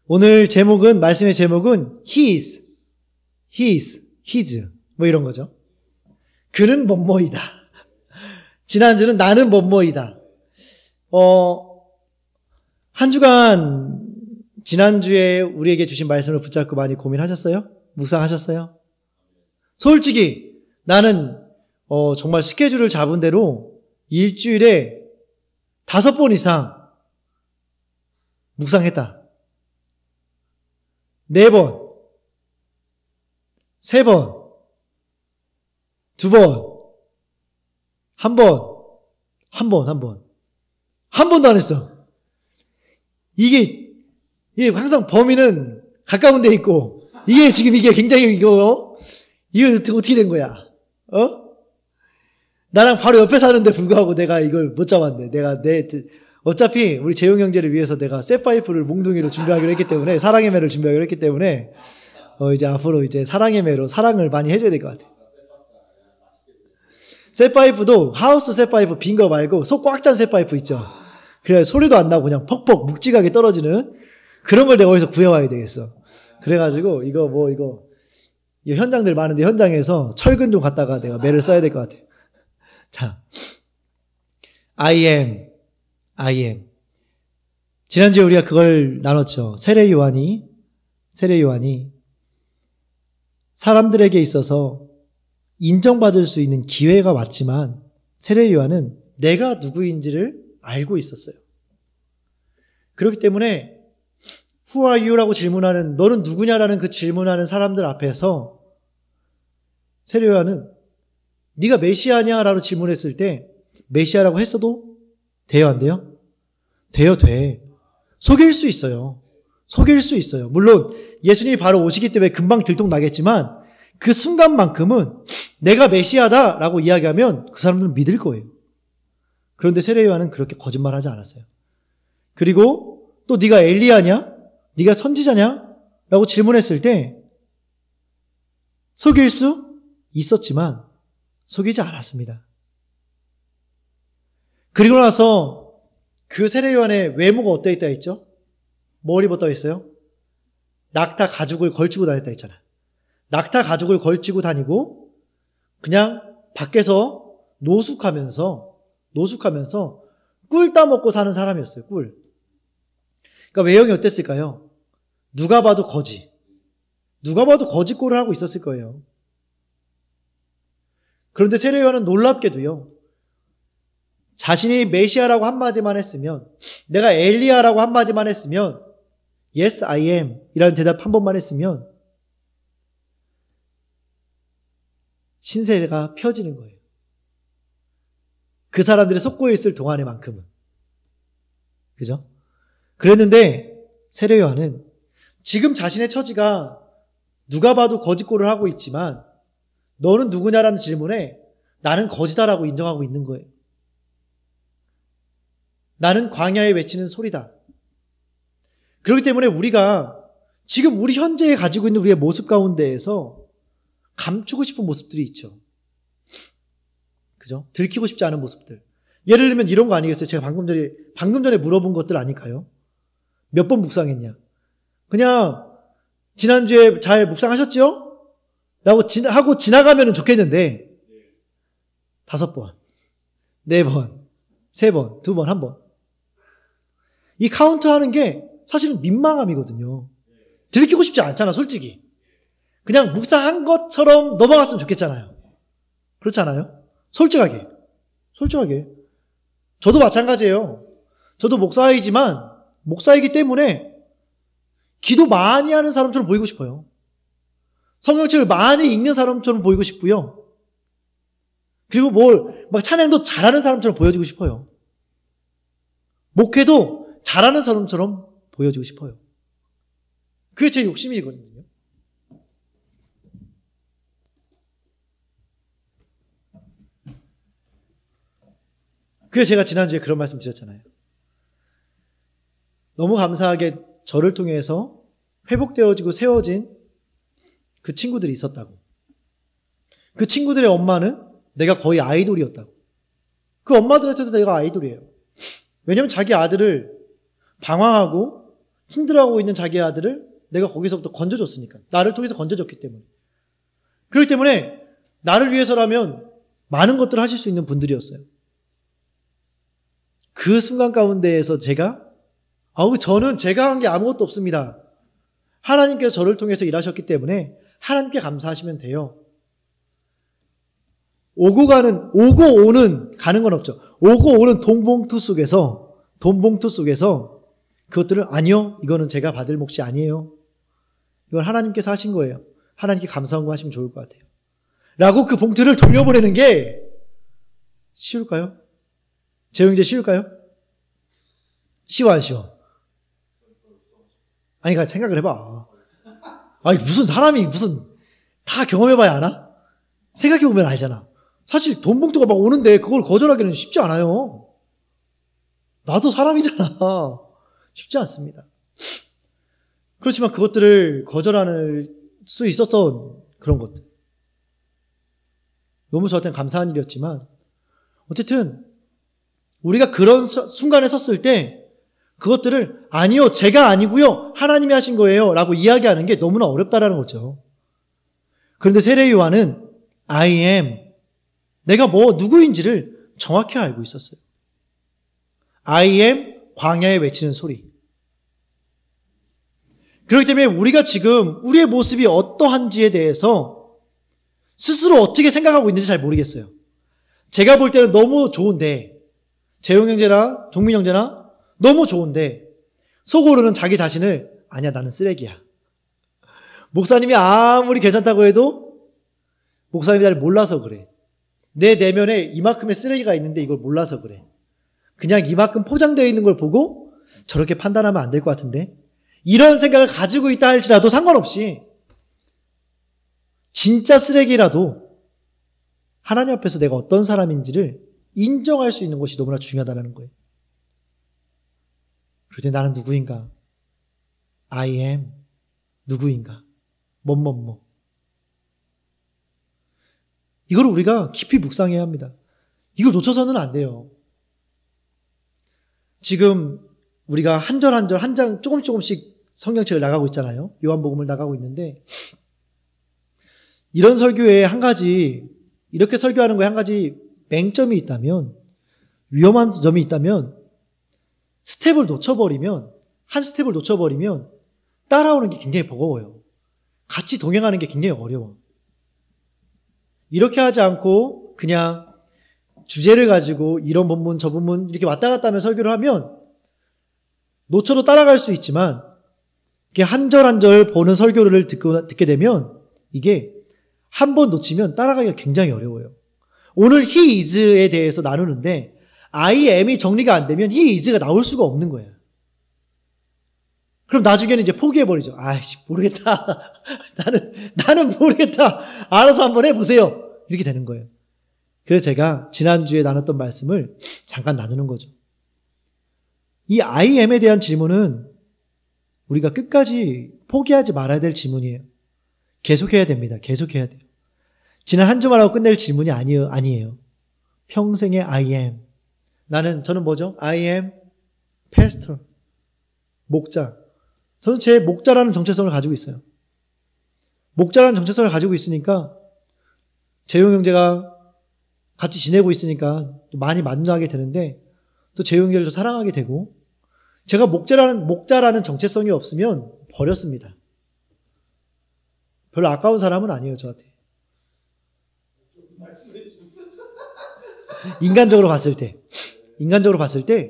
오늘 제목은, 말씀의 제목은 his, his 뭐 이런 거죠. 그는 뭐뭐이다. 지난주는 나는 뭐뭐이다. 한 주간 지난주에 우리에게 주신 말씀을 붙잡고 많이 고민하셨어요? 묵상하셨어요? 솔직히 나는 정말 스케줄을 잡은 대로 일주일에 5번 이상 묵상했다. 4번, 3번, 2번, 1번, 한 번도 안 했어. 이게 항상 범위는 가까운 데 있고, 이게 굉장히 이거 어떻게 된 거야? 나랑 바로 옆에 사는데 불구하고 내가 이걸 못 잡았네. 어차피 우리 재용 형제를 위해서 내가 쇠파이프를 몽둥이로 준비하기로 했기 때문에, 사랑의 매를 준비하기로 했기 때문에, 이제 앞으로 이제 사랑의 매로 사랑을 많이 해줘야 될 것 같아. 쇠파이프도 하우스 쇠파이프 빈 거 말고 속 꽉 찬 쇠파이프 있죠. 그래 소리도 안 나고 그냥 퍽퍽 묵직하게 떨어지는 그런 걸 내가 어디서 구해와야 되겠어. 그래가지고 이거 현장들 많은데 현장에서 철근 좀 갖다가 내가 매를 써야 될 것 같아. 자, I am. 지난주에 우리가 그걸 나눴죠. 세례 요한이 사람들에게 있어서 인정받을 수 있는 기회가 왔지만 세례 요한은 내가 누구인지를 알고 있었어요. 그렇기 때문에 Who are you? 라고 질문하는, 너는 누구냐라는 그 질문하는 사람들 앞에서 세례 요한은 네가 메시아냐? 라고 질문했을 때 메시아라고 했어도 돼요, 안 돼요? 돼. 속일 수 있어요. 물론 예수님이 바로 오시기 때문에 금방 들통나겠지만 그 순간만큼은 내가 메시아다라고 이야기하면 그 사람들은 믿을 거예요. 그런데 세례 요한은 그렇게 거짓말하지 않았어요. 그리고 또 네가 엘리야냐? 네가 선지자냐? 라고 질문했을 때 속일 수 있었지만 속이지 않았습니다. 그리고 나서 그 세례 요한의 외모가 어떠 있다 했죠? 뭘 입었다고 했어요? 낙타 가죽을 걸치고 다녔다 했잖아. 낙타 가죽을 걸치고 다니고 그냥 밖에서 노숙하면서 꿀 따먹고 사는 사람이었어요. 꿀. 그러니까 외형이 어땠을까요? 누가 봐도 거지 꼴을 하고 있었을 거예요. 그런데 세례 요한은 놀랍게도요, 자신이 메시아라고 한마디만 했으면, 내가 엘리야라고 한마디만 했으면, Yes, I am 이라는 대답 한 번만 했으면 신세가 펴지는 거예요. 그 사람들이 속고 있을 동안에만큼은. 그죠? 그랬는데 세례 요한은 지금 자신의 처지가 누가 봐도 거짓골을 하고 있지만 너는 누구냐라는 질문에 나는 거지다라고 인정하고 있는 거예요. 나는 광야에 외치는 소리다. 그렇기 때문에 우리가 지금 우리 현재에 가지고 있는 우리의 모습 가운데에서 감추고 싶은 모습들이 있죠. 그죠? 들키고 싶지 않은 모습들. 예를 들면 이런 거 아니겠어요? 제가 방금 전에 물어본 것들 아닐까요? 몇 번 묵상했냐? 그냥 지난주에 잘 묵상하셨죠? 라고 하고 지나가면 좋겠는데 5번, 4번, 3번, 2번, 1번. 이 카운트하는 게 사실은 민망함이거든요. 들키고 싶지 않잖아, 솔직히. 그냥 묵상한 것처럼 넘어갔으면 좋겠잖아요. 그렇지 않아요? 솔직하게. 저도 마찬가지예요. 저도 목사이기 때문에 기도 많이 하는 사람처럼 보이고 싶어요. 성경책을 많이 읽는 사람처럼 보이고 싶고요. 그리고 막 찬양도 잘하는 사람처럼 보여지고 싶어요. 목회도 잘하는 사람처럼 보여지고 싶어요. 그게 제 욕심이거든요. 그래서 제가 지난주에 그런 말씀 드렸잖아요. 너무 감사하게 저를 통해서 회복되어지고 세워진 그 친구들이 있었다고. 그 친구들의 엄마는 내가 거의 아이돌이었다고. 그 엄마들한테도 내가 아이돌이에요. 왜냐면 자기 아들을 방황하고 힘들어하고 있는 자기 아들을 내가 거기서부터 건져줬으니까. 나를 통해서 건져줬기 때문에. 그렇기 때문에 나를 위해서라면 많은 것들을 하실 수 있는 분들이었어요. 그 순간 가운데에서 저는 제가 한 게 아무것도 없습니다. 하나님께서 저를 통해서 일하셨기 때문에 하나님께 감사하시면 돼요. 오고 오는 가는 건 없죠. 오고 오는 돈 봉투 속에서 그것들을 아니요, 이거는 제가 받을 몫이 아니에요. 이건 하나님께서 하신 거예요. 하나님께 감사하고 하시면 좋을 것 같아요. 라고 그 봉투를 돌려보내는 게 쉬울까요? 재용제 쉬울까요? 쉬워 안 쉬워? 아니, 그러니까 생각을 해봐. 아니, 사람이 다 경험해봐야 아나? 생각해보면 알잖아. 사실 돈 봉투가 막 오는데 그걸 거절하기는 쉽지 않아요. 나도 사람이잖아. 쉽지 않습니다. 그렇지만 그것들을 거절할 수 있었던 그런 것들. 너무 저한테는 감사한 일이었지만 어쨌든 우리가 그런 순간에 섰을 때 그것들을 아니요, 제가 아니고요, 하나님이 하신 거예요 라고 이야기하는 게 너무나 어렵다라는 거죠. 그런데 세례 요한은 I am, 내가 누구인지를 정확히 알고 있었어요. I am 광야에 외치는 소리. 그렇기 때문에 우리가 지금 우리의 모습이 어떠한지에 대해서 스스로 어떻게 생각하고 있는지 잘 모르겠어요. 제가 볼 때는 너무 좋은데, 재용 형제나 종민 형제나 너무 좋은데 속으로는 자기 자신을 아니야, 나는 쓰레기야. 목사님이 아무리 괜찮다고 해도 목사님이 나를 몰라서 그래. 내 내면에 이만큼의 쓰레기가 있는데 이걸 몰라서 그래. 그냥 이만큼 포장되어 있는 걸 보고 저렇게 판단하면 안 될 것 같은데, 이런 생각을 가지고 있다 할지라도 상관없이 진짜 쓰레기라도 하나님 앞에서 내가 어떤 사람인지를 인정할 수 있는 것이 너무나 중요하다는 거예요. 그런데 나는 누구인가? I am 누구인가? 뭐뭐뭐. 이걸 우리가 깊이 묵상해야 합니다. 이걸 놓쳐서는 안 돼요. 지금 우리가 한 절 한 절 한 장 조금씩 성경책을 나가고 있잖아요. 요한복음을 나가고 있는데, 이런 설교에 한 가지, 이렇게 설교하는 거에 한 가지 맹점이 있다면, 위험한 점이 있다면, 한 스텝을 놓쳐버리면 따라오는 게 굉장히 버거워요. 같이 동행하는 게 굉장히 어려워. 이렇게 하지 않고 그냥 주제를 가지고 이런 본문 저 본문 이렇게 왔다 갔다 하면 설교를 하면 놓쳐도 따라갈 수 있지만, 이렇게 한 절 한 절 보는 설교를 듣게 되면 이게 한 번 놓치면 따라가기가 굉장히 어려워요. 오늘 he is에 대해서 나누는데 I am이 정리가 안 되면 he is가 나올 수가 없는 거예요. 그럼 나중에는 이제 포기해버리죠. 아이씨, 모르겠다. 나는 모르겠다. 알아서 한번 해보세요. 이렇게 되는 거예요. 그래서 제가 지난주에 나눴던 말씀을 잠깐 나누는 거죠. 이 I am에 대한 질문은 우리가 끝까지 포기하지 말아야 될 질문이에요. 계속해야 됩니다. 계속해야 돼요. 지난 한 주만 하고 끝낼 질문이 아니에요. 평생의 I am. 저는 뭐죠? I am pastor. 목자. 저는 제 목자라는 정체성을 가지고 있어요. 목자라는 정체성을 가지고 있으니까 재용 형제가 같이 지내고 있으니까 많이 만나게 되는데, 또 재용 형제를 더 사랑하게 되고, 제가 목자라는 정체성이 없으면 버렸습니다. 별로 아까운 사람은 아니에요, 저한테. 인간적으로 봤을 때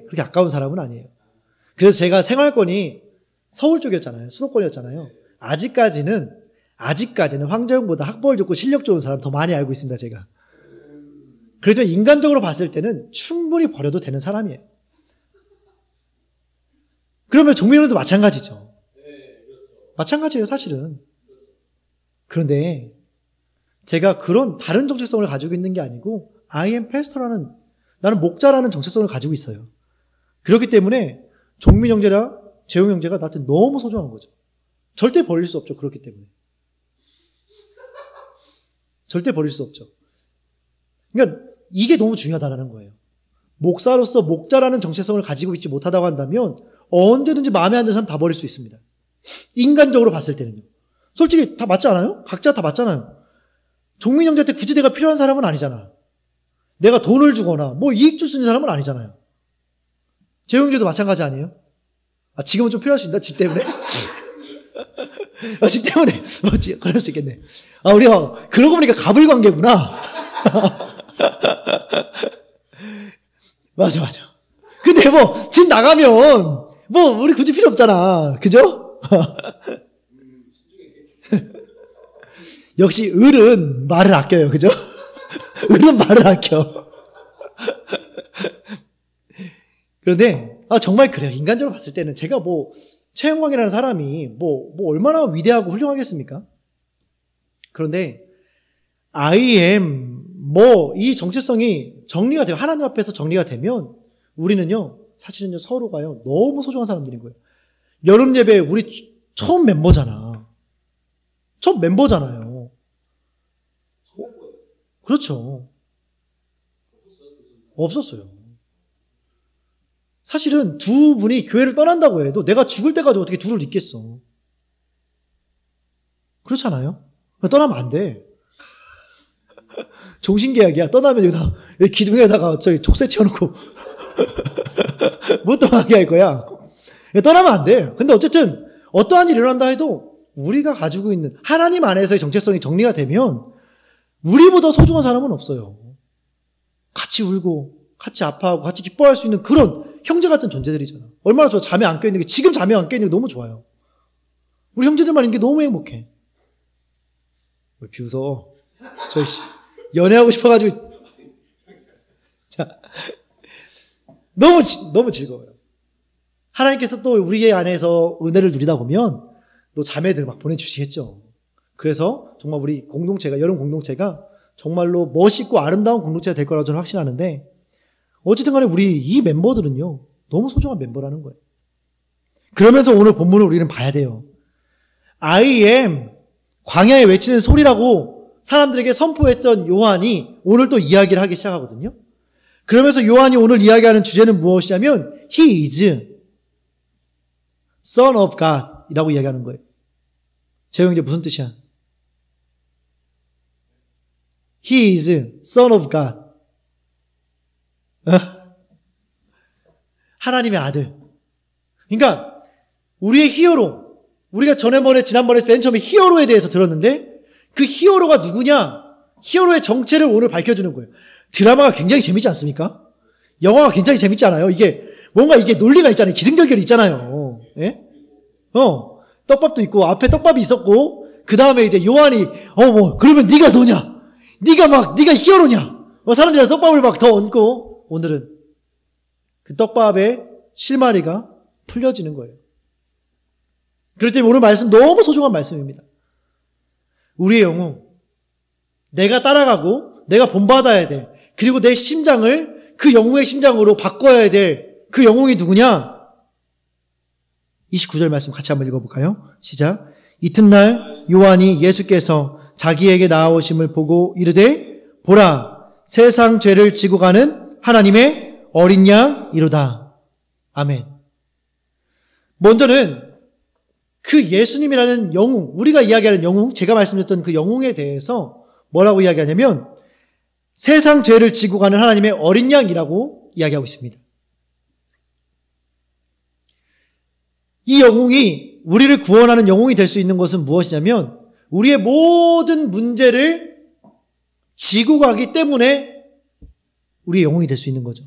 그렇게 아까운 사람은 아니에요. 그래서 제가 생활권이 서울 쪽이었잖아요. 수도권이었잖아요. 아직까지는 황정영보다 학벌 좋고 실력 좋은 사람 더 많이 알고 있습니다, 제가. 그래도 인간적으로 봤을 때는 충분히 버려도 되는 사람이에요. 그러면 종민호도 마찬가지죠. 마찬가지예요, 사실은. 그런데 제가 그런 다른 정체성을 가지고 있는 게 아니고 I am pastor라는, 나는 목자라는 정체성을 가지고 있어요. 그렇기 때문에 종민 형제나 재용 형제가 나한테 너무 소중한 거죠. 절대 버릴 수 없죠. 그렇기 때문에. 절대 버릴 수 없죠. 그러니까 이게 너무 중요하다는 거예요. 목사로서 목자라는 정체성을 가지고 있지 못하다고 한다면 언제든지 마음에 안 드는 사람 다 버릴 수 있습니다. 인간적으로 봤을 때는요. 솔직히 다 맞지 않아요? 각자 다 맞잖아요. 종민 형제한테 굳이 내가 필요한 사람은 아니잖아. 내가 돈을 주거나 뭐 이익 줄 수 있는 사람은 아니잖아요. 재용 형제도 마찬가지 아니에요? 지금은 좀 필요할 수 있나? 집 때문에? 집 때문에. 그럴 수 있겠네. 우리가 그러고 보니까 갑을 관계구나. 맞아. 근데 뭐 집 나가면 뭐 우리 굳이 필요 없잖아. 그죠? 역시 을은 말을 아껴요. 그죠? 을은 말을 아껴. 그런데 정말 그래요. 인간적으로 봤을 때는 제가 뭐 최영광이라는 사람이 뭐 얼마나 위대하고 훌륭하겠습니까? 그런데 I am 이 정체성이 정리가 되면 하나님 앞에서 정리가 되면 우리는요 사실은요 서로가요 너무 소중한 사람들인 거예요. 여름 예배 우리 처음 멤버잖아. 처음 멤버잖아요. 그렇죠. 없었어요. 사실은 두 분이 교회를 떠난다고 해도 내가 죽을 때까지 어떻게 둘을 있겠어. 그렇잖아요. 떠나면 안 돼. 종신계약이야. 떠나면 여기다 기둥에다가 저기 족쇄 채워놓고 못 떠나게 할 거야. 떠나면 안 돼. 근데 어쨌든 어떠한 일이 일어난다 해도 우리가 가지고 있는 하나님 안에서의 정체성이 정리가 되면 우리보다 소중한 사람은 없어요. 같이 울고 같이 아파하고 같이 기뻐할 수 있는 그런 형제 같은 존재들이잖아. 얼마나 좋아. 잠에 안 껴있는 게 지금 잠에 안 껴있는 게 너무 좋아요. 우리 형제들만 있는 게 너무 행복해. 왜 비웃어? 연애하고 싶어가지고 자 너무 즐거워요. 하나님께서 또 우리 안에서 은혜를 누리다 보면 또 자매들 막 보내주시겠죠. 그래서 정말 우리 공동체가 여름 공동체가 정말로 멋있고 아름다운 공동체가 될 거라고 저는 확신하는데 어쨌든 간에 우리 이 멤버들은요 너무 소중한 멤버라는 거예요. 그러면서 오늘 본문을 우리는 봐야 돼요. I am 광야에 외치는 소리라고 사람들에게 선포했던 요한이 오늘 또 이야기를 하기 시작하거든요. 그러면서 요한이 오늘 이야기하는 주제는 무엇이냐면 He is Son of God 이라고 이야기하는 거예요. 재용 이제 무슨 뜻이야? He is Son of God. 하나님의 아들. 그러니까 우리의 히어로. 우리가 지난번에 맨 처음에 히어로에 대해서 들었는데 그 히어로가 누구냐? 히어로의 정체를 오늘 밝혀주는 거예요. 드라마가 굉장히 재밌지 않습니까? 영화가 굉장히 재밌지 않아요? 이게 뭔가 이게 논리가 있잖아요. 기승전결이 있잖아요. 예? 떡밥도 있고 앞에 떡밥이 있었고 그 다음에 이제 요한이 그러면 네가 너냐? 네가 히어로냐? 사람들이 떡밥을 막 더 얹고 오늘은 그 떡밥의 실마리가 풀려지는 거예요. 그렇기 때문에 오늘 말씀 너무 소중한 말씀입니다. 우리의 영웅, 내가 따라가고 내가 본받아야 돼. 그리고 내 심장을 그 영웅의 심장으로 바꿔야 될 그 영웅이 누구냐? 29절 말씀 같이 한번 읽어볼까요? 시작. 이튿날 요한이 예수께서 자기에게 나아오심을 보고 이르되 보라 세상 죄를 지고 가는 하나님의 어린 양이로다. 아멘. 먼저는 그 예수님이라는 영웅, 우리가 이야기하는 영웅, 제가 말씀드렸던 그 영웅에 대해서 뭐라고 이야기하냐면 세상 죄를 지고 가는 하나님의 어린 양이라고 이야기하고 있습니다. 이 영웅이 우리를 구원하는 영웅이 될 수 있는 것은 무엇이냐면 우리의 모든 문제를 지고 가기 때문에 우리의 영웅이 될 수 있는 거죠.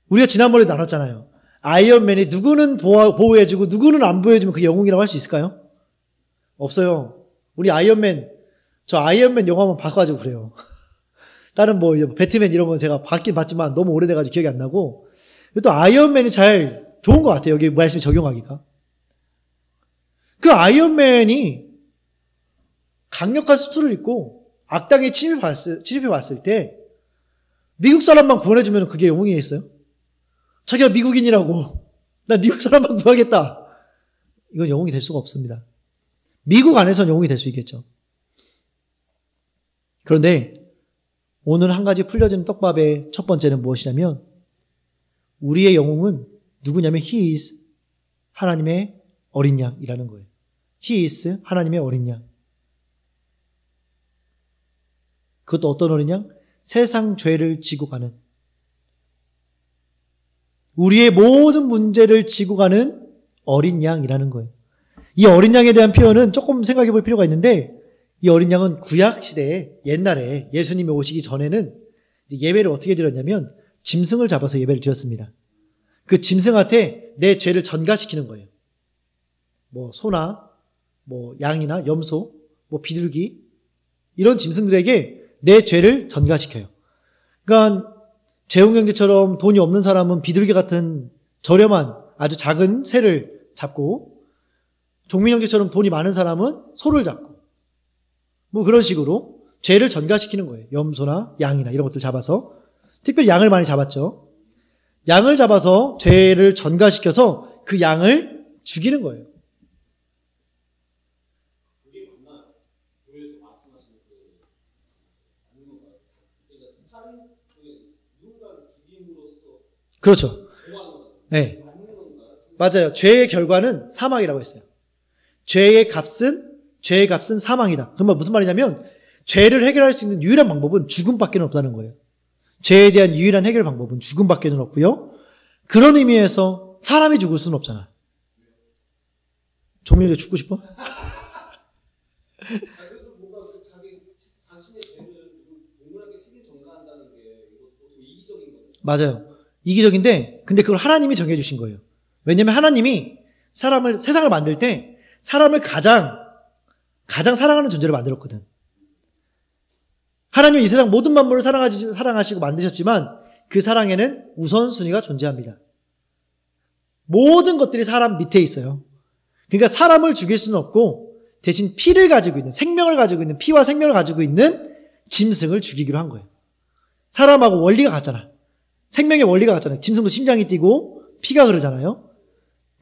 우리가 지난번에 나눴잖아요. 아이언맨이 누구는 보호해주고 누구는 안 보호해주면 그게 영웅이라고 할 수 있을까요? 없어요. 우리 저 아이언맨 영화 한번 봐가지고 그래요. 다른 배트맨 이런 건 제가 봤긴 봤지만 너무 오래돼가지고 기억이 안 나고 또 아이언맨이 제일 좋은 것 같아요. 여기 말씀이 적용하기가. 그 아이언맨이 강력한 수트를 입고 악당에 침입해 왔을 때 미국 사람만 구원해주면 그게 영웅이겠어요? 자기가 미국인이라고 난 미국 사람만 구하겠다. 이건 영웅이 될 수가 없습니다. 미국 안에서는 영웅이 될 수 있겠죠. 그런데 오늘 한 가지 풀려지는 떡밥의 첫 번째는 무엇이냐면 우리의 영웅은 누구냐면 He is 하나님의 어린 양이라는 거예요. He is 하나님의 어린 양. 그것도 어떤 어린 양? 세상 죄를 지고 가는, 우리의 모든 문제를 지고 가는 어린 양이라는 거예요. 이 어린 양에 대한 표현은 조금 생각해 볼 필요가 있는데, 이 어린 양은 구약 시대에 옛날에 예수님이 오시기 전에는 예배를 어떻게 드렸냐면 짐승을 잡아서 예배를 드렸습니다. 그 짐승한테 내 죄를 전가시키는 거예요. 뭐 소나 뭐 양이나 염소, 뭐 비둘기, 이런 짐승들에게 내 죄를 전가시켜요. 그러니까 재웅 형제처럼 돈이 없는 사람은 비둘기 같은 저렴한 아주 작은 새를 잡고, 종민 형제처럼 돈이 많은 사람은 소를 잡고, 뭐 그런 식으로 죄를 전가시키는 거예요. 염소나 양이나 이런 것들 잡아서. 특별히 양을 많이 잡았죠. 양을 잡아서 죄를 전가시켜서 그 양을 죽이는 거예요. 그렇죠. 네. 맞아요. 죄의 결과는 사망이라고 했어요. 죄의 값은 사망이다. 정말 무슨 말이냐면, 죄를 해결할 수 있는 유일한 방법은 죽음밖에 없다는 거예요. 죄에 대한 유일한 해결 방법은 죽음밖에 없고요. 그런 의미에서 사람이 죽을 수는 없잖아. 종민이 죽고 싶어? 맞아요. 이기적인데, 근데 그걸 하나님이 정해주신 거예요. 왜냐면 하나님이 세상을 만들 때 사람을 가장 사랑하는 존재로 만들었거든. 하나님은 이 세상 모든 만물을 사랑하시고 만드셨지만 그 사랑에는 우선순위가 존재합니다. 모든 것들이 사람 밑에 있어요. 그러니까 사람을 죽일 수는 없고 대신 피를 가지고 있는, 생명을 가지고 있는, 피와 생명을 가지고 있는 짐승을 죽이기로 한 거예요. 사람하고 원리가 같잖아. 생명의 원리가 같잖아요. 짐승도 심장이 뛰고 피가 흐르잖아요.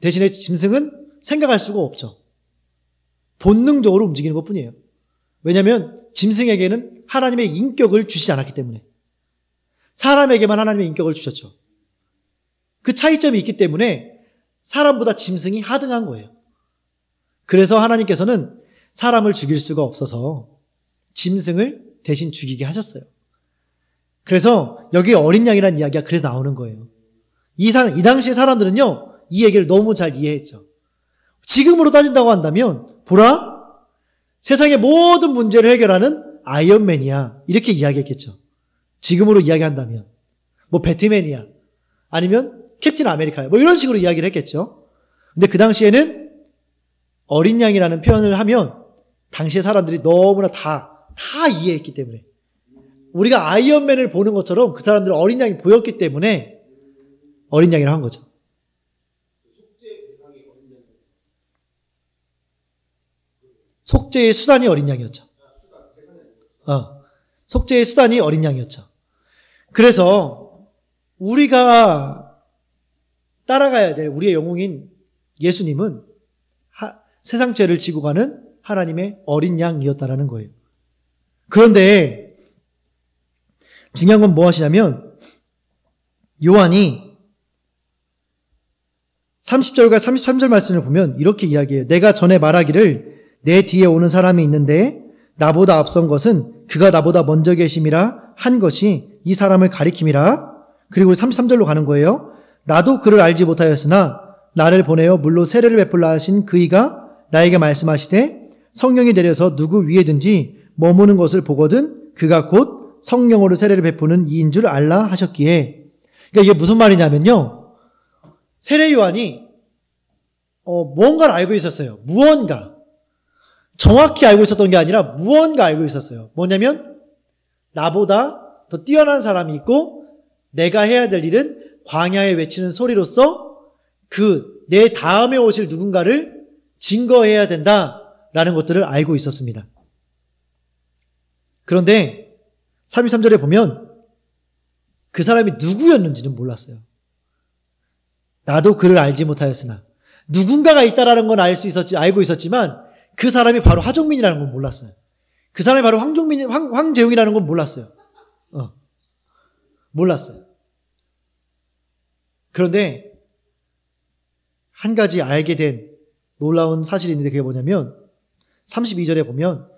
대신에 짐승은 생각할 수가 없죠. 본능적으로 움직이는 것뿐이에요. 왜냐하면 짐승에게는 하나님의 인격을 주시지 않았기 때문에. 사람에게만 하나님의 인격을 주셨죠. 그 차이점이 있기 때문에 사람보다 짐승이 하등한 거예요. 그래서 하나님께서는 사람을 죽일 수가 없어서 짐승을 대신 죽이게 하셨어요. 그래서 여기 어린 양이라는 이야기가 그래서 나오는 거예요. 이 당시의 사람들은요, 이 얘기를 너무 잘 이해했죠. 지금으로 따진다고 한다면, 보라, 세상의 모든 문제를 해결하는 아이언맨이야, 이렇게 이야기했겠죠. 지금으로 이야기한다면 뭐 배트맨이야, 아니면 캡틴 아메리카야, 뭐 이런 식으로 이야기를 했겠죠. 근데 그 당시에는 어린 양이라는 표현을 하면 당시의 사람들이 너무나 다 이해했기 때문에, 우리가 아이언맨을 보는 것처럼 그 사람들은 어린 양이 보였기 때문에 어린 양이라고 한 거죠. 속죄의 수단이 어린 양이었죠. 속죄의 수단이 어린 양이었죠. 그래서 우리가 따라가야 될 우리의 영웅인 예수님은 세상 죄를 지고 가는 하나님의 어린 양이었다라는 거예요. 그런데 중요한 건 무엇이냐면, 요한이 30절과 33절 말씀을 보면 이렇게 이야기해요. 내가 전에 말하기를 내 뒤에 오는 사람이 있는데 나보다 앞선 것은 그가 나보다 먼저 계심이라 한 것이 이 사람을 가리킴이라. 그리고 33절로 가는 거예요. 나도 그를 알지 못하였으나 나를 보내어 물로 세례를 베풀라 하신 그이가 나에게 말씀하시되 성령이 내려서 누구 위에든지 머무는 것을 보거든 그가 곧 성령으로 세례를 베푸는 이인 줄 알라 하셨기에. 그러니까 이게 무슨 말이냐면요, 세례 요한이 무언가를 알고 있었어요. 무언가. 정확히 알고 있었던 게 아니라 무언가 알고 있었어요. 뭐냐면 나보다 더 뛰어난 사람이 있고 내가 해야 될 일은 광야에 외치는 소리로서 그 내 다음에 오실 누군가를 증거해야 된다라는 것들을 알고 있었습니다. 그런데 33절에 보면 그 사람이 누구였는지는 몰랐어요. 나도 그를 알지 못하였으나, 누군가가 있다라는 건 알고 있었지만 그 사람이 바로 하종민이라는 건 몰랐어요. 그 사람이 바로 황재웅이라는 건 몰랐어요. 몰랐어요. 그런데 한 가지 알게 된 놀라운 사실이 있는데 그게 뭐냐면 32절에 보면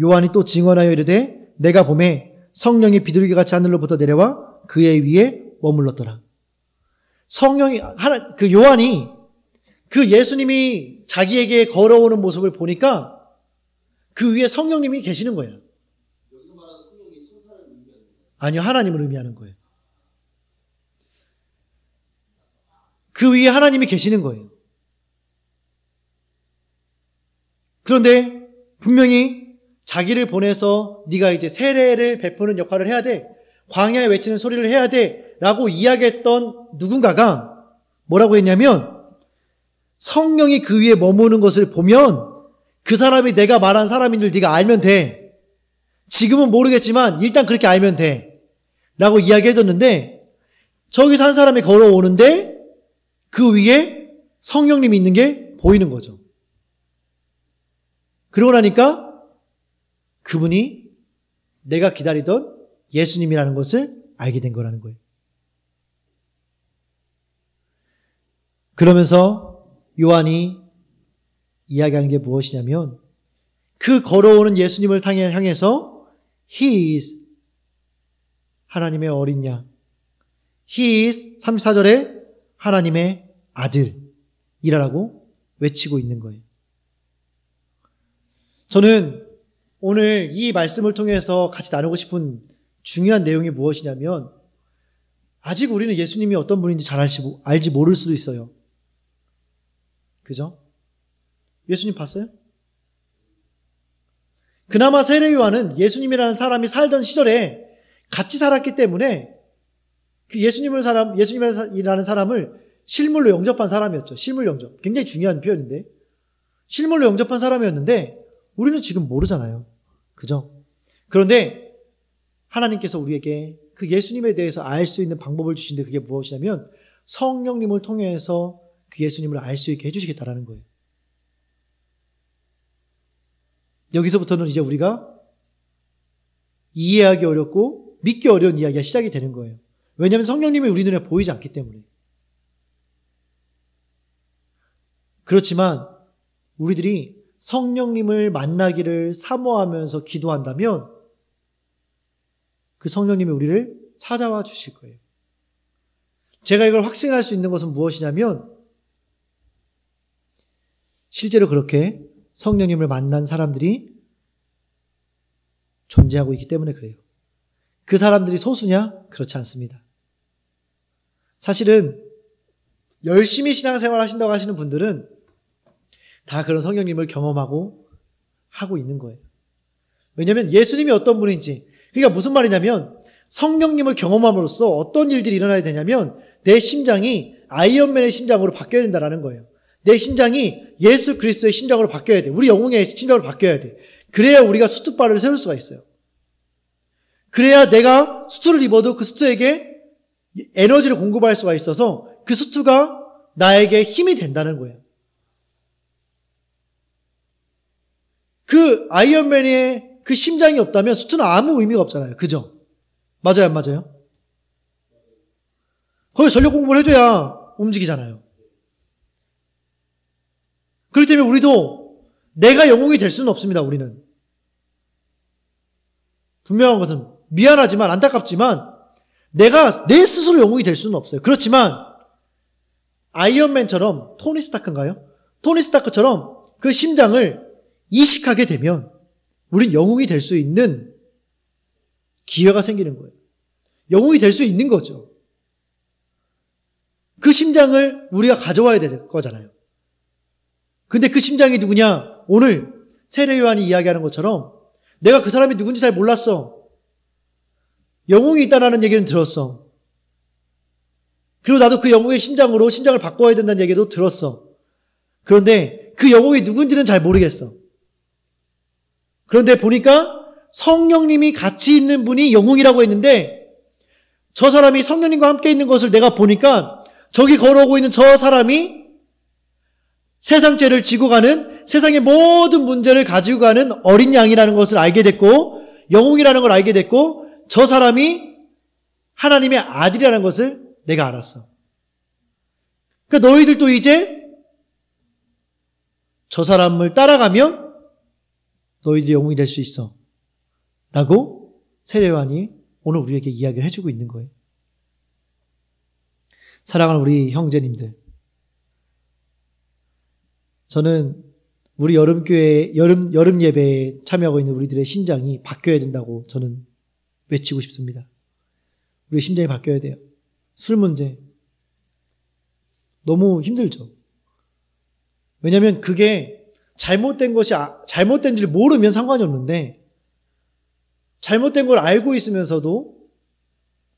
요한이 또 증언하여 이르되 내가 보매 성령이 비둘기같이 하늘로부터 내려와 그의 위에 머물렀더라. 성령이 그 요한이 그 예수님이 자기에게 걸어오는 모습을 보니까 그 위에 성령님이 계시는 거예요. 여기서 말하는 성령이 천사를 의미하는 거예요? 아니요, 하나님을 의미하는 거예요. 그 위에 하나님이 계시는 거예요. 그런데 분명히 자기를 보내서 네가 이제 세례를 베푸는 역할을 해야 돼. 광야에 외치는 소리를 해야 돼. 라고 이야기했던 누군가가 뭐라고 했냐면 성령이 그 위에 머무는 것을 보면 그 사람이 내가 말한 사람인 줄 네가 알면 돼. 지금은 모르겠지만 일단 그렇게 알면 돼. 라고 이야기해줬는데 저기서 한 사람이 걸어오는데 그 위에 성령님이 있는 게 보이는 거죠. 그러고 나니까 그분이 내가 기다리던 예수님이라는 것을 알게 된 거라는 거예요. 그러면서 요한이 이야기하는 게 무엇이냐면 그 걸어오는 예수님을 향해서 He is 하나님의 어린 양, He is 34절에 하나님의 아들이라고 외치고 있는 거예요. 저는 오늘 이 말씀을 통해서 같이 나누고 싶은 중요한 내용이 무엇이냐면 아직 우리는 예수님이 어떤 분인지 잘 알지 모를 수도 있어요. 그죠? 예수님 봤어요? 그나마 세례 요한은 예수님이라는 사람이 살던 시절에 같이 살았기 때문에 그 예수님이라는 사람을 실물로 영접한 사람이었죠. 실물 영접. 굉장히 중요한 표현인데 실물로 영접한 사람이었는데 우리는 지금 모르잖아요. 그죠? 그런데 하나님께서 우리에게 그 예수님에 대해서 알 수 있는 방법을 주신데 그게 무엇이냐면 성령님을 통해서 그 예수님을 알 수 있게 해주시겠다라는 거예요. 여기서부터는 이제 우리가 이해하기 어렵고 믿기 어려운 이야기가 시작이 되는 거예요. 왜냐하면 성령님이 우리 눈에 보이지 않기 때문에. 그렇지만 우리들이 성령님을 만나기를 사모하면서 기도한다면 그 성령님이 우리를 찾아와 주실 거예요. 제가 이걸 확신할 수 있는 것은 무엇이냐면 실제로 그렇게 성령님을 만난 사람들이 존재하고 있기 때문에 그래요. 그 사람들이 소수냐? 그렇지 않습니다. 사실은 열심히 신앙생활 하신다고 하시는 분들은 다 그런 성령님을 경험하고 하고 있는 거예요. 왜냐하면 예수님이 어떤 분인지, 그러니까 무슨 말이냐면 성령님을 경험함으로써 어떤 일들이 일어나야 되냐면 내 심장이 아이언맨의 심장으로 바뀌어야 된다는 거예요. 내 심장이 예수 그리스도의 심장으로 바뀌어야 돼. 우리 영웅의 심장으로 바뀌어야 돼. 그래야 우리가 수투발을 세울 수가 있어요. 그래야 내가 수투를 입어도 그 수투에게 에너지를 공급할 수가 있어서 그 수투가 나에게 힘이 된다는 거예요. 그 아이언맨의 그 심장이 없다면 수트는 아무 의미가 없잖아요. 그죠? 맞아요, 안 맞아요? 거기 전력 공급을 해줘야 움직이잖아요. 그렇기 때문에 우리도 내가 영웅이 될 수는 없습니다, 우리는. 분명한 것은 미안하지만 안타깝지만 내가 내 스스로 영웅이 될 수는 없어요. 그렇지만 아이언맨처럼 토니 스타크인가요? 토니 스타크처럼 그 심장을 이식하게 되면 우린 영웅이 될 수 있는 기회가 생기는 거예요. 영웅이 될 수 있는 거죠. 그 심장을 우리가 가져와야 될 거잖아요. 근데 그 심장이 누구냐? 오늘 세례 요한이 이야기하는 것처럼 내가 그 사람이 누군지 잘 몰랐어. 영웅이 있다는 얘기는 들었어. 그리고 나도 그 영웅의 심장으로 심장을 바꿔야 된다는 얘기도 들었어. 그런데 그 영웅이 누군지는 잘 모르겠어. 그런데 보니까 성령님이 같이 있는 분이 영웅이라고 했는데 저 사람이 성령님과 함께 있는 것을 내가 보니까 저기 걸어오고 있는 저 사람이 세상 죄를 지고 가는, 세상의 모든 문제를 가지고 가는 어린 양이라는 것을 알게 됐고 영웅이라는 걸 알게 됐고 저 사람이 하나님의 아들이라는 것을 내가 알았어. 그러니까 너희들도 이제 저 사람을 따라가면 너희들이 영웅이 될 수 있어. 라고 세례요한이 오늘 우리에게 이야기를 해주고 있는 거예요. 사랑하는 우리 형제님들, 저는 우리 여름교회, 여름 예배에 참여하고 있는 우리들의 심장이 바뀌어야 된다고 저는 외치고 싶습니다. 우리의 심장이 바뀌어야 돼요. 술 문제. 너무 힘들죠. 왜냐하면 그게 잘못된지를 모르면 상관이 없는데, 잘못된 걸 알고 있으면서도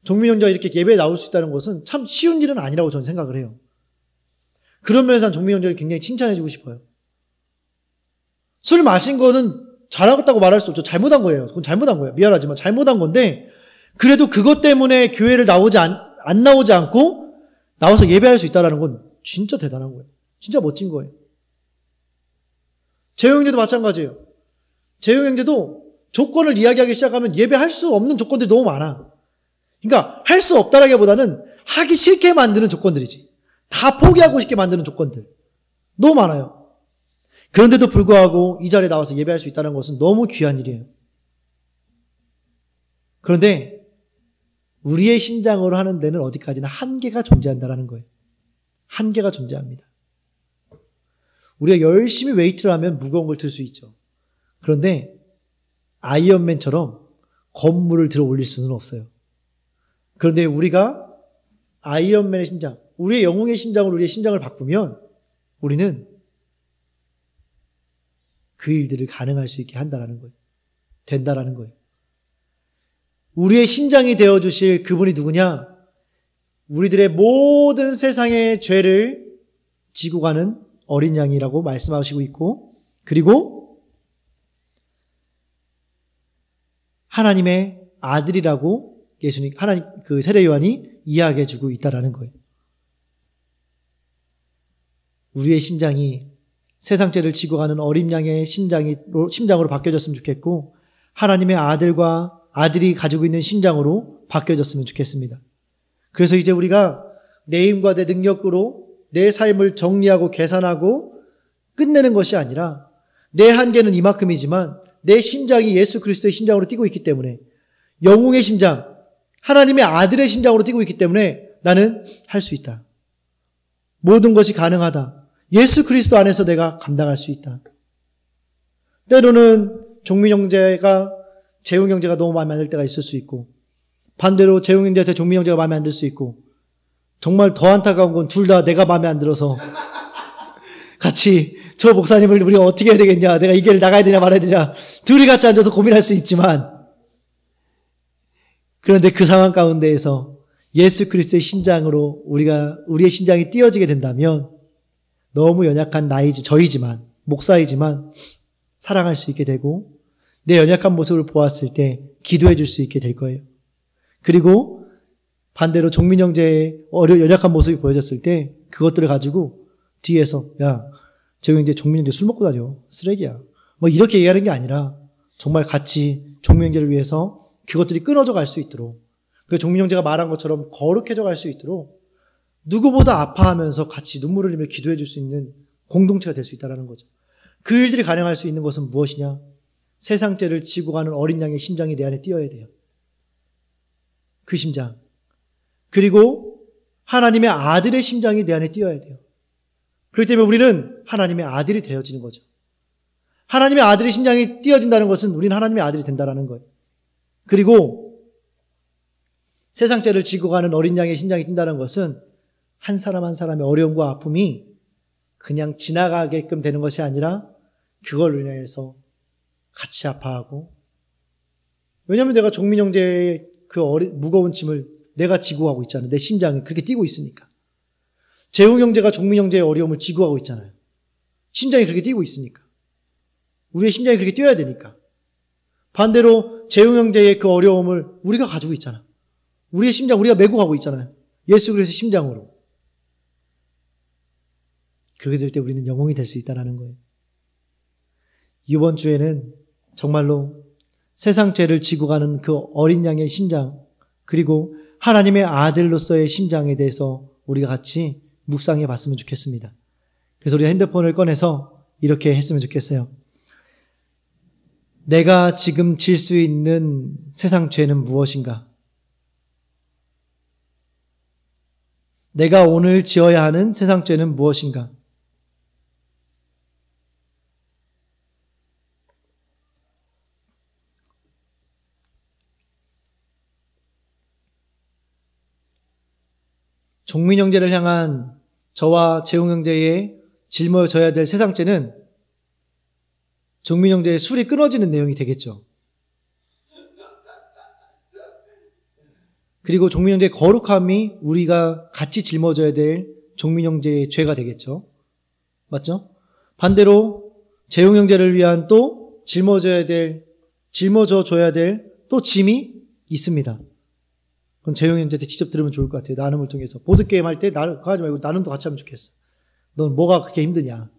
종민 형제가 이렇게 예배에 나올 수 있다는 것은 참 쉬운 일은 아니라고 저는 생각을 해요. 그런 면에서 종민 형제를 굉장히 칭찬해주고 싶어요. 술 마신 거는 잘하겠다고 말할 수 없죠. 잘못한 거예요. 그건 잘못한 거예요. 미안하지만 잘못한 건데, 그래도 그것 때문에 교회를 안 나오지 않고 나와서 예배할 수 있다는 건 진짜 대단한 거예요. 진짜 멋진 거예요. 재용 형제도 마찬가지예요. 재용 형제도 조건을 이야기하기 시작하면 예배할 수 없는 조건들이 너무 많아. 그러니까 할 수 없다라기보다는 하기 싫게 만드는 조건들이지. 다 포기하고 싶게 만드는 조건들. 너무 많아요. 그런데도 불구하고 이 자리에 나와서 예배할 수 있다는 것은 너무 귀한 일이에요. 그런데 우리의 신장으로 하는 데는 어디까지나 한계가 존재한다는 거예요. 한계가 존재합니다. 우리가 열심히 웨이트를 하면 무거운 걸 들 수 있죠. 그런데 아이언맨처럼 건물을 들어 올릴 수는 없어요. 그런데 우리가 아이언맨의 심장, 우리의 영웅의 심장으로 우리의 심장을 바꾸면 우리는 그 일들을 가능할 수 있게 한다는 거예요. 된다라는 거예요. 우리의 심장이 되어주실 그분이 누구냐? 우리들의 모든 세상의 죄를 지고 가는 어린 양이라고 말씀하시고 있고, 그리고 하나님의 아들이라고 예수님, 하나님, 그 세례 요한이 이야기해 주고 있다라는 거예요. 우리의 심장이 세상 죄를 지고 가는 어린 양의 심장으로 바뀌어졌으면 좋겠고, 하나님의 아들이 가지고 있는 심장으로 바뀌어졌으면 좋겠습니다. 그래서 이제 우리가 내 힘과 내 능력으로 내 삶을 정리하고 계산하고 끝내는 것이 아니라, 내 한계는 이만큼이지만 내 심장이 예수 그리스도의 심장으로 뛰고 있기 때문에, 영웅의 심장, 하나님의 아들의 심장으로 뛰고 있기 때문에 나는 할 수 있다. 모든 것이 가능하다. 예수 그리스도 안에서 내가 감당할 수 있다. 때로는 종민 형제가 재웅 형제가 너무 마음에 안 들 때가 있을 수 있고, 반대로 재웅 형제한테 종민 형제가 마음에 안 들 수 있고, 정말 더 안타까운 건 둘 다 내가 마음에 안 들어서 같이 저 목사님을 우리가 어떻게 해야 되겠냐, 내가 이 길을 나가야 되냐 말아야 되냐, 둘이 같이 앉아서 고민할 수 있지만, 그런데 그 상황 가운데에서 예수 그리스도의 심장으로 우리의 심장이 띄어지게 된다면 너무 연약한 저희지만, 목사이지만 사랑할 수 있게 되고, 내 연약한 모습을 보았을 때 기도해 줄 수 있게 될 거예요. 그리고 반대로 종민 형제의 연약한 모습이 보여졌을 때 그것들을 가지고 뒤에서, 야, 저 형제 종민 형제 술 먹고 다녀. 쓰레기야. 뭐 이렇게 얘기하는 게 아니라 정말 같이 종민 형제를 위해서 그것들이 끊어져 갈 수 있도록, 그 종민 형제가 말한 것처럼 거룩해져 갈 수 있도록 누구보다 아파하면서 같이 눈물을 흘리며 기도해 줄 수 있는 공동체가 될 수 있다는 거죠. 그 일들이 가능할 수 있는 것은 무엇이냐? 세상 죄를 지고 가는 어린 양의 심장이 내 안에 뛰어야 돼요. 그 심장. 그리고 하나님의 아들의 심장이 내 안에 뛰어야 돼요. 그렇기 때문에 우리는 하나님의 아들이 되어지는 거죠. 하나님의 아들의 심장이 뛰어진다는 것은 우리는 하나님의 아들이 된다는 거예요. 그리고 세상 죄를 지고 가는 어린 양의 심장이 뛴다는 것은 한 사람 한 사람의 어려움과 아픔이 그냥 지나가게끔 되는 것이 아니라 그걸로 인해서 같이 아파하고, 왜냐하면 내가 종민 형제의 그 무거운 짐을 내가 지고 가고 있잖아요. 내 심장이 그렇게 뛰고 있으니까. 재웅 형제가 종민 형제의 어려움을 지고 가고 있잖아요. 심장이 그렇게 뛰고 있으니까. 우리의 심장이 그렇게 뛰어야 되니까. 반대로 재웅 형제의 그 어려움을 우리가 가지고 있잖아. 우리의 심장 우리가 메고 가고 있잖아요. 예수 그리스도의 심장으로. 그렇게 될 때 우리는 영웅이 될 수 있다는 거예요. 이번 주에는 정말로 세상 죄를 지고 가는 그 어린 양의 심장, 그리고 하나님의 아들로서의 심장에 대해서 우리가 같이 묵상해 봤으면 좋겠습니다. 그래서 우리 핸드폰을 꺼내서 이렇게 했으면 좋겠어요. 내가 지금 질 수 있는 세상 죄는 무엇인가? 내가 오늘 지어야 하는 세상 죄는 무엇인가? 종민 형제를 향한 저와 재용 형제의 짊어져야 될 세상 죄는 종민 형제의 술이 끊어지는 내용이 되겠죠. 그리고 종민 형제의 거룩함이 우리가 같이 짊어져야 될 종민 형제의 죄가 되겠죠. 맞죠? 반대로 재용 형제를 위한 또 짊어져야 될 또 짐이 있습니다. 그건 재용 형제한테 직접 들으면 좋을 것 같아요. 나눔을 통해서. 보드게임 할 때 그거 하지 말고 나눔도 같이 하면 좋겠어. 넌 뭐가 그렇게 힘드냐?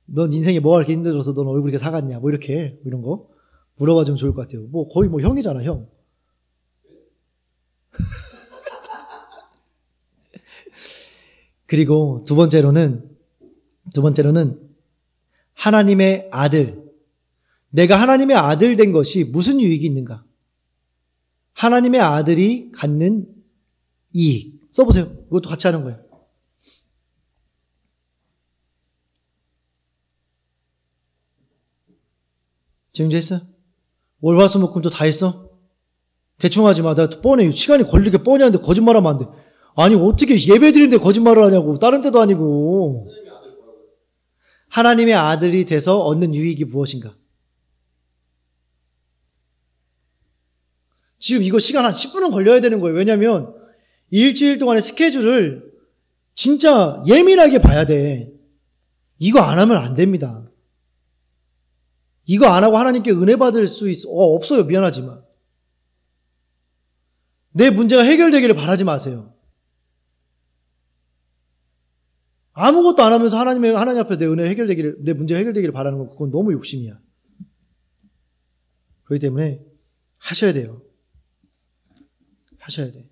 넌 인생이 뭐가 그렇게 힘들어서 넌 얼굴이 이렇게 사갔냐? 뭐 이렇게 이런 거 물어봐 주면 좋을 것 같아요. 뭐 거의 뭐 형이잖아, 형. 그리고 두 번째로는 하나님의 아들. 내가 하나님의 아들 된 것이 무슨 유익이 있는가? 하나님의 아들이 갖는 이익. 써보세요. 이것도 같이 하는 거예요. 지금도 했어? 월화수목금도 다 했어? 대충 하지 마. 내가 뻔해. 시간이 걸리게 뻔히 하는데 거짓말하면 안 돼. 아니 어떻게 예배 드리는데 거짓말을 하냐고. 다른 데도 아니고. 하나님의 아들이 돼서 얻는 유익이 무엇인가? 지금 이거 시간 한 10분은 걸려야 되는 거예요. 왜냐하면 일주일 동안의 스케줄을 진짜 예민하게 봐야 돼. 이거 안 하면 안 됩니다. 이거 안 하고 하나님께 은혜 받을 수 없어요. 미안하지만. 내 문제가 해결되기를 바라지 마세요. 아무것도 안 하면서 하나님 앞에 내 문제가 해결되기를 바라는 건 그건 너무 욕심이야. 그렇기 때문에 하셔야 돼요. 하셔야 돼.